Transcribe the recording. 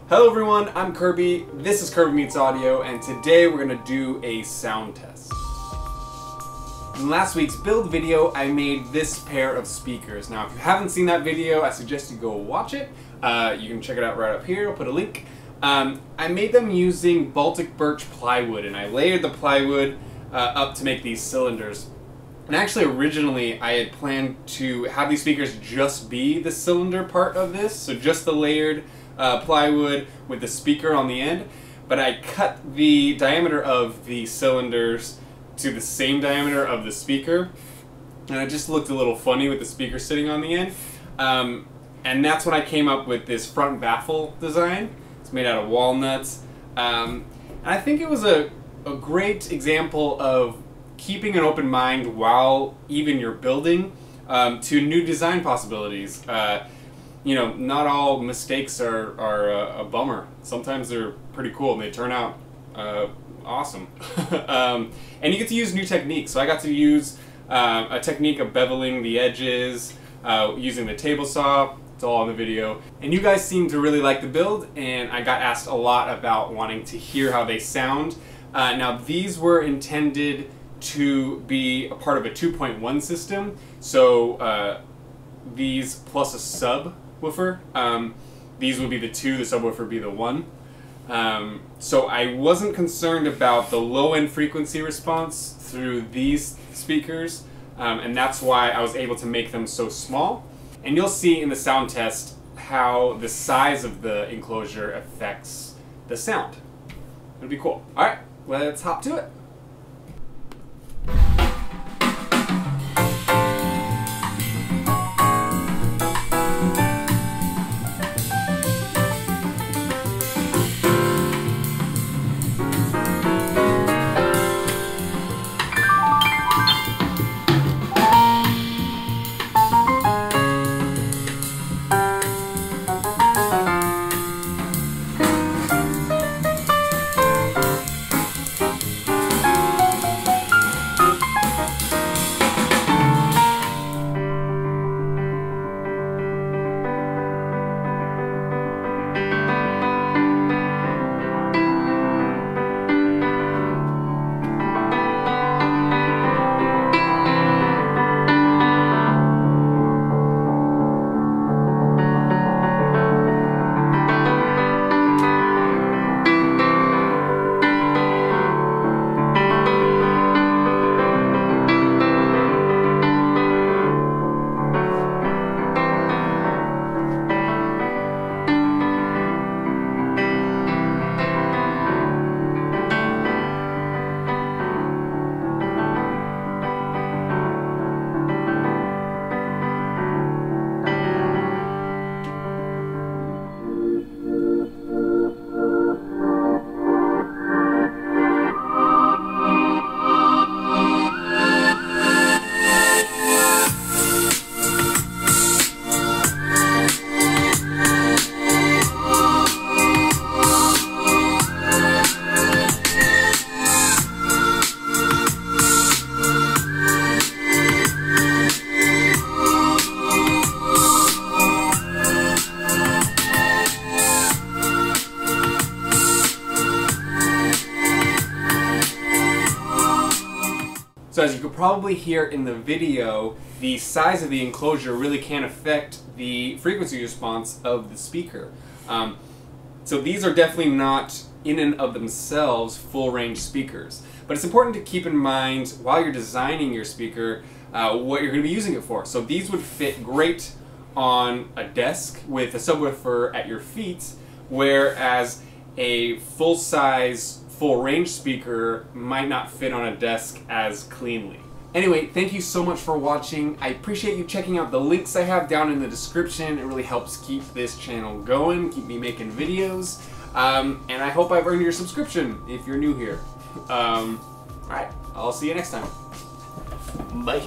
Hello everyone, I'm Kirby, this is Kirby Meets Audio, and today we're going to do a sound test. In last week's build video, I made this pair of speakers. Now if you haven't seen that video, I suggest you go watch it. You can check it out right up here, I'll put a link. I made them using Baltic birch plywood, and I layered the plywood up to make these cylinders. And actually originally I had planned to have these speakers just be the cylinder part of this, so just the layered plywood with the speaker on the end, but I cut the diameter of the cylinders to the same diameter of the speaker, and it just looked a little funny with the speaker sitting on the end. And that's when I came up with this front baffle design. It's made out of walnuts, and I think it was a great example of keeping an open mind while even you're building to new design possibilities. You know, not all mistakes are a bummer. Sometimes they're pretty cool and they turn out awesome. And you get to use new techniques. So I got to use a technique of beveling the edges, using the table saw. It's all in the video. And you guys seem to really like the build, and I got asked a lot about wanting to hear how they sound. Now these were intended to be a part of a 2.1 system. So these plus a subwoofer. These would be the 2, the subwoofer would be the 1. So I wasn't concerned about the low-end frequency response through these speakers, and that's why I was able to make them so small. And you'll see in the sound test how the size of the enclosure affects the sound. It'll be cool. Alright, let's hop to it. So as you could probably hear in the video, the size of the enclosure really can affect the frequency response of the speaker. So these are definitely not in and of themselves full range speakers. But it's important to keep in mind while you're designing your speaker what you're going to be using it for. So these would fit great on a desk with a subwoofer at your feet, whereas a full-size full-range speaker might not fit on a desk as cleanly. Anyway, thank you so much for watching. I appreciate you checking out the links I have down in the description. It really helps keep this channel going, keep me making videos. And I hope I've earned your subscription if you're new here. Alright, I'll see you next time. Bye.